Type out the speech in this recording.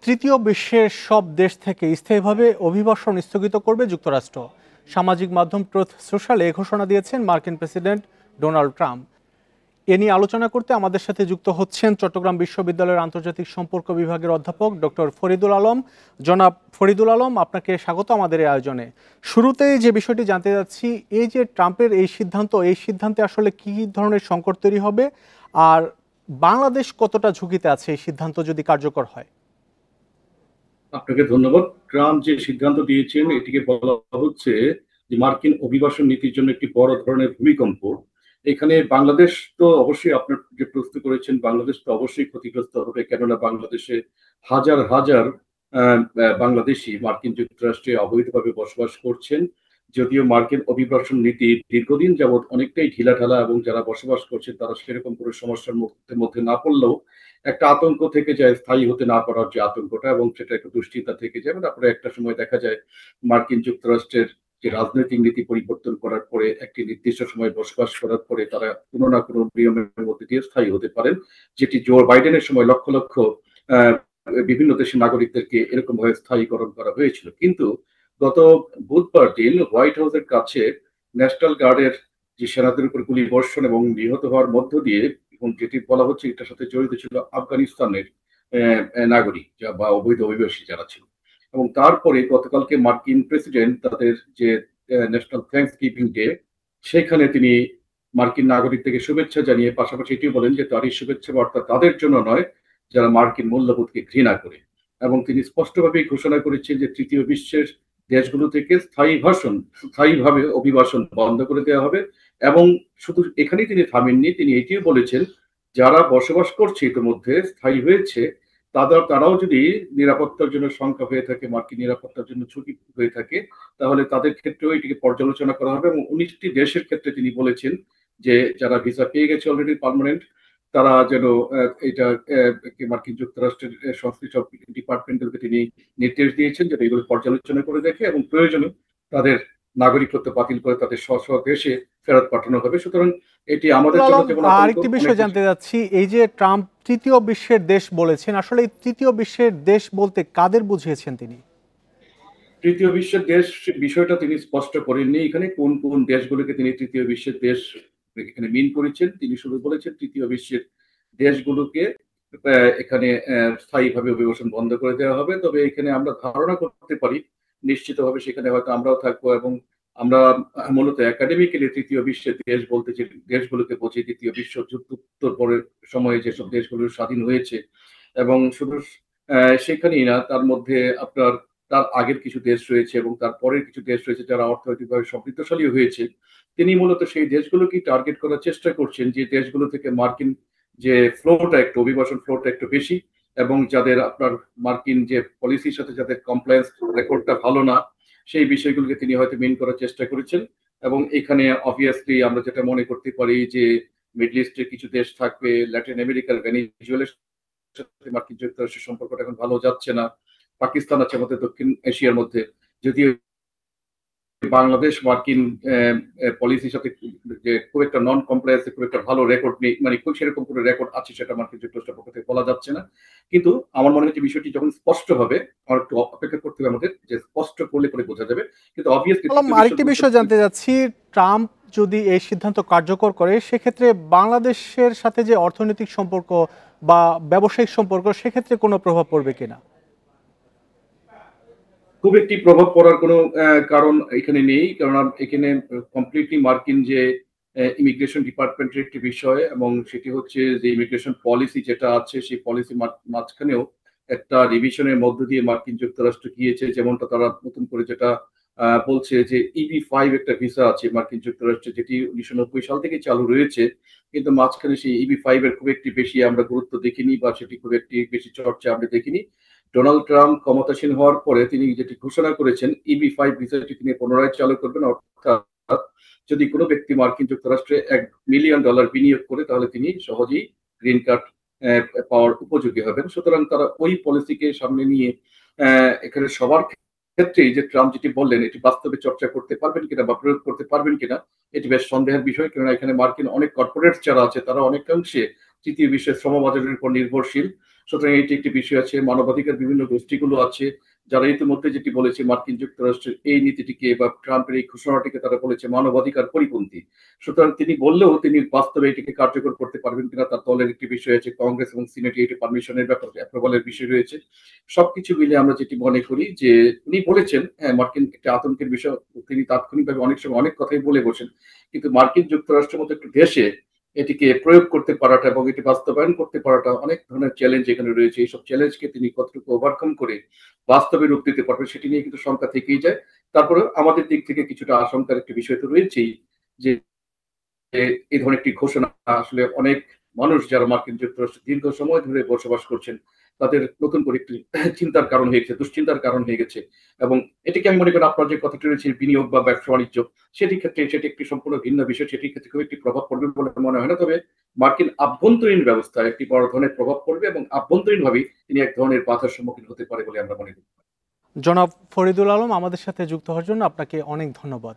তৃতীয় বিশ্বের সব দেশ থেকে স্থায়ীভাবে অভিবাসন স্থগিত করবে যুক্তরাষ্ট্র। সামাজিক মাধ্যম ট্রুথ সোশ্যালে এ ঘোষণা দিয়েছেন মার্কিন প্রেসিডেন্ট ডোনাল্ড ট্রাম্প। এ নিয়ে আলোচনা করতে আমাদের সাথে যুক্ত হচ্ছেন চট্টগ্রাম বিশ্ববিদ্যালয়ের আন্তর্জাতিক সম্পর্ক বিভাগের অধ্যাপক ডক্টর ফরিদুল আলম। জনাব ফরিদুল আলম, আপনাকে স্বাগত আমাদের এই আয়োজনে। শুরুতেই যে বিষয়টি জানতে যাচ্ছি, এই যে ট্রাম্পের এই সিদ্ধান্তে আসলে কি ধরনের সংকট তৈরি হবে, আর বাংলাদেশ কতটা ঝুঁকিতে আছে এই সিদ্ধান্ত যদি কার্যকর হয়? আপনাকে ধন্যবাদ। ট্রাম্প যে সিদ্ধান্ত দিয়েছেন এটিকে বলা হচ্ছে যে মার্কিন অভিবাসন নীতির জন্য একটি বড় ধরনের ভূমিকম্প। এখানে বাংলাদেশ তো অবশ্যই, আপনার যে প্রশ্ন করেছেন, বাংলাদেশ তো অবশ্যই ক্ষতিগ্রস্ত হবে, কেননা বাংলাদেশে হাজার হাজার বাংলাদেশি মার্কিন যুক্তরাষ্ট্রে অবৈধভাবে বসবাস করছেন। যদিও মার্কিন অভিবাসন নীতি দীর্ঘদিন যাবৎ অনেকটাই ঢিলাঢালা এবং যারা বসবাস করছেন তারা সেরকম কোনো সমস্যার মধ্যে না পড়লেও একটা আতঙ্ক থেকে যায়, স্থায়ী হতে না পারার যে আতঙ্কটা, এবং সেটা একটা দুশ্চিন্তা থেকে যায়। তারপরে একটা সময় দেখা যায় মার্কিন যুক্তরাষ্ট্রের যে রাজনৈতিক নীতি পরিবর্তন করার পরে, একটি নির্দিষ্ট সময় বসবাস করার পরে তারা কোনো না কোনো নিয়মের মধ্যে দিয়ে স্থায়ী হতে পারেন, যেটি জো বাইডেনের সময় লক্ষ লক্ষ বিভিন্ন দেশের নাগরিকদেরকে এরকম ভাবে স্থায়ীকরণ করা হয়েছিল। কিন্তু গত বুধবার দিন হোয়াইট হাউসের কাছে ন্যাশনাল গার্ডের যে সেনাদের উপর গুলি বর্ষণ এবং নিহত হওয়ার মধ্য দিয়ে, এবং যেটি বলা হচ্ছে এটার সাথে জড়িত ছিল আফগানিস্তানের নাগরিক বা অবৈধ অভিবাসী যারা ছিল। এবং তারপরে গতকালকে মার্কিন প্রেসিডেন্ট তাদের যে ন্যাশনাল থ্যাংকস গিভিং ডে, সেখানে তিনি মার্কিন নাগরিকদেরকে শুভেচ্ছা জানিয়ে পাশাপাশি এটিও বলেন যে তার এই শুভেচ্ছা বার্তা তাদের জন্য নয় যারা মার্কিন মূল্যবোধকে ঘৃণা করে। এবং তিনি স্পষ্টভাবেই ঘোষণা করেছেন যে তৃতীয় বিশ্বের দেশগুলো থেকে স্থায়ীভাবে অভিবাসন বন্ধ করে দেওয়া হবে। এবং শুধু এখানেই তিনি থামেননি, তিনি এটিও বলেছেন যারা বসবাস করছে ইতিমধ্যে, স্থায়ী হয়েছে, তারাও যদি নিরাপত্তার জন্য শঙ্কা হয়ে থাকে, মার্কিন নিরাপত্তার জন্য ঝুঁকি হয়ে থাকে, তাহলে তাদের ক্ষেত্রেও এটিকে পর্যালোচনা করা হবে। এবং 19টি দেশের ক্ষেত্রে তিনি বলেছেন যে যারা ভিসা পেয়ে গেছে অলরেডি পার্মানেন্ট, তারা যেন এটা মার্কিন যুক্তরাষ্ট্রের সংশ্লিষ্ট ডিপার্টমেন্টগুলোকে তিনি নির্দেশ দিয়েছেন যেটা এগুলো পর্যালোচনা করে দেখে এবং প্রয়োজনে তাদের নাগরিকত্ব বাতিল করে তাদের স্ব স্ব দেশে ফেরত পাঠানো হবে। সুতরাং এটি আমাদের জন্য যেমন আরেকটি বিষয় জানতে যাচ্ছি, এই যে ট্রাম্প তৃতীয় বিশ্বের দেশ বলেছেন, আসলে এই তৃতীয় বিশ্বের দেশ বলতে কাদের বুঝিয়েছেন তিনি? তৃতীয় বিশ্বের দেশ বিষয়টা তিনি স্পষ্ট করেননি। এখানে কোন কোন দেশগুলোকে তিনি তৃতীয় বিশ্বের দেশ এখানে মিন করেছেন। তিনি শুধু বলেছেন তৃতীয় বিশ্বের দেশগুলোকে এখানে স্থায়ীভাবে অভিবাসন বন্ধ করে দেওয়া হবে। তবে এখানে আমরা ধারণা করতে পারি নিশ্চিতভাবে সেখানে হয়তো আমরাও থাকবো। এবং আমরা মূলত একাডেমিক্যালি তৃতীয় বিশ্বের দেশ বলতে যে দেশগুলোকে বুঝি, তৃতীয় বিশ্ব যুদ্ধোত্তর পরের সময়ে যেসব দেশগুলো স্বাধীন হয়েছে, এবং শুধু সেখানেই না, তার মধ্যে আপনার তার আগের কিছু দেশ রয়েছে এবং তার পরের কিছু দেশ রয়েছে যারা অর্থনৈতিকভাবে সমৃদ্ধশালী হয়েছে। তিনি মূলত সেই দেশগুলোকেই টার্গেট করার চেষ্টা করছেন, যে দেশগুলো থেকে মার্কিন যে ফ্লোটা একটু অভিবাসন ফ্লোটা একটু বেশি, এবং যাদের আপনার মার্কিন যে পলিসির সাথে যাদের কমপ্লায়েন্স রেকর্ডটা ভালো না, সেই বিষয়গুলোকে তিনি হয়তো মিন করার চেষ্টা করেছেন। এবং এখানে অবভিয়াসলি আমরা যেটা মনে করতে পারি যে মিডল ইস্টের কিছু দেশ থাকবে, ল্যাটিন আমেরিকার ভেনিজুয়েলার সাথে মার্কিন যুক্তরাষ্ট্রের সম্পর্কটা এখন ভালো যাচ্ছে না, পাকিস্তান আছে আমাদের দক্ষিণ এশিয়ার মধ্যে। যদিও বাংলাদেশ মার্কিন পলিসির সাথে যে খুব একটা নন কমপ্লায়েন্স, খুব একটা ভালো রেকর্ড নেই, মানে খুব সেরকম কোনো রেকর্ড আছে সেটা মার্কিন যুক্তরাষ্ট্রের পক্ষ থেকে বলা যাচ্ছে না। কিন্তু আমার মনে হয় যে বিষয়টি যখন স্পষ্ট হবে, আমার একটু অপেক্ষা করতে হবে আমাদের, যে স্পষ্ট করলে পরে বোঝা যাবে। কিন্তু অবভিয়াসলি আরেকটি বিষয় জানতে যাচ্ছি, ট্রাম্প যদি এই সিদ্ধান্ত কার্যকর করে সেক্ষেত্রে বাংলাদেশের সাথে যে অর্থনৈতিক সম্পর্ক বা ব্যবসায়িক সম্পর্ক, সেক্ষেত্রে কোনো প্রভাব পড়বে কিনা? খুব একটি প্রভাব পড়ার কোনো কারণ এখানে নেই, কারণ এখানে কমপ্লিটলি মার্কিন যে ইমিগ্রেশন ডিপার্টমেন্টের একটি বিষয়, এবং সেটি হচ্ছে যে ইমিগ্রেশন পলিসি যেটা আছে, সেই পলিসি মাঝখানেও একটা রিভিশনের মধ্য দিয়ে মার্কিন যুক্তরাষ্ট্র গিয়েছে। যেমনটা তারা নতুন করে যেটা বলছে যে EB-5 একটা ভিসা আছে মার্কিন যুক্তরাষ্ট্রে, যেটি 1990 সাল থেকে চালু রয়েছে, কিন্তু মাঝখানে সেই EB-5 এর খুব একটি বেশি আমরা গুরুত্ব দেখিনি, বা সেটি খুব একটি বেশি চর্চা আমরা দেখিনি। ডোনাল্ড ট্রাম্প ক্ষমতাসীন হওয়ার পরে তিনি যেটি ঘোষণা করেছেন, EB-5 ভিসাটি তিনি পুনরায় চালু করবেন। অর্থাৎ যদি কোনো ব্যক্তি মার্কিন যুক্তরাষ্ট্রে $1 মিলিয়ন বিনিয়োগ করে, তাহলে তিনি সহজেই গ্রিন কার্ড পাওয়ার উপযোগী হবেন। সুতরাং তারা ওই পলিসিকে সামনে নিয়ে এখানে সবার ক্ষেত্রেই যে ট্রাম্প যেটি বললেন এটি বাস্তবে চর্চা করতে পারবেন কিনা বা প্রয়োগ করতে পারবেন কিনা, এটি বেশ সন্দেহের বিষয়। কেননা এখানে মার্কিন অনেক কর্পোরেট যারা আছে তারা অনেকাংশে তৃতীয় বিশ্বের শ্রমবাজারের উপর নির্ভরশীল, সুতরাং এটি একটি বিষয় আছে। মানবাধিকার বিভিন্ন গোষ্ঠীগুলো আছে যারা ইতিমধ্যে যেটি বলেছে মার্কিন যুক্তরাষ্ট্রের এই নীতিটিকে বা ট্রাম্পের এই ঘোষণাটিকে তারা বলেছে মানবাধিকার পরিপন্থী। সুতরাং তিনি বললেও তিনি বাস্তবে এটিকে কার্যকর করতে পারবেন কিনা তার দলের একটি বিষয় আছে। কংগ্রেস এবং সিনেটে এটি পারমিশনের ব্যাপারে অ্যাপ্রুভালের বিষয় রয়েছে। সবকিছু মিলে আমরা যেটি মনে করি যে উনি বলেছেন হ্যাঁ মার্কিন একটা আতঙ্কের বিষয়, তিনি তাৎক্ষণিকভাবে অনেক সময় অনেক কথাই বলে বসেন, কিন্তু মার্কিন যুক্তরাষ্ট্রের মতো একটি দেশে এটিকে প্রয়োগ করতে পারাটা এবং এটি বাস্তবায়ন করতে পারাটা অনেক ধরনের চ্যালেঞ্জ এখানে রয়েছে। এইসব চ্যালেঞ্জকে তিনি কতটুকু ওভারকাম করে বাস্তবে রূপ দিতে পারবেন সেটি নিয়ে কিন্তু শঙ্কা থেকেই যায়। তারপরে আমাদের দিক থেকে কিছুটা আশঙ্কার একটি বিষয় তো রয়েছেই যে এই ধরনের একটি ঘোষণা আসলে অনেক মানুষ যারা মার্কিন যুক্তরাষ্ট্রে দীর্ঘ সময় ধরে বসবাস করছেন তাদের নতুন করে একটি চিন্তার কারণ হয়ে গেছে, দুশ্চিন্তার কারণ হয়ে গেছে। এবং এটিকে আমি মনে করি আপনার যে কথাটি রয়েছে বিনিয়োগ বা ব্যবসা বাণিজ্য, সেটির ক্ষেত্রে সেটি একটি সম্পূর্ণ ভিন্ন বিষয়। সেটির ক্ষেত্রে খুব একটি প্রভাব পড়বে বলে মনে হয় না। তবে মার্কিন আভ্যন্তরীণ ব্যবস্থায় একটি বড় ধরনের প্রভাব পড়বে এবং আভ্যন্তরীণভাবেই তিনি এক ধরনের বাধার সম্মুখীন হতে পারে বলে আমরা মনে করি। জনাব ফরিদুল আলম, আমাদের সাথে যুক্ত হওয়ার জন্য আপনাকে অনেক ধন্যবাদ।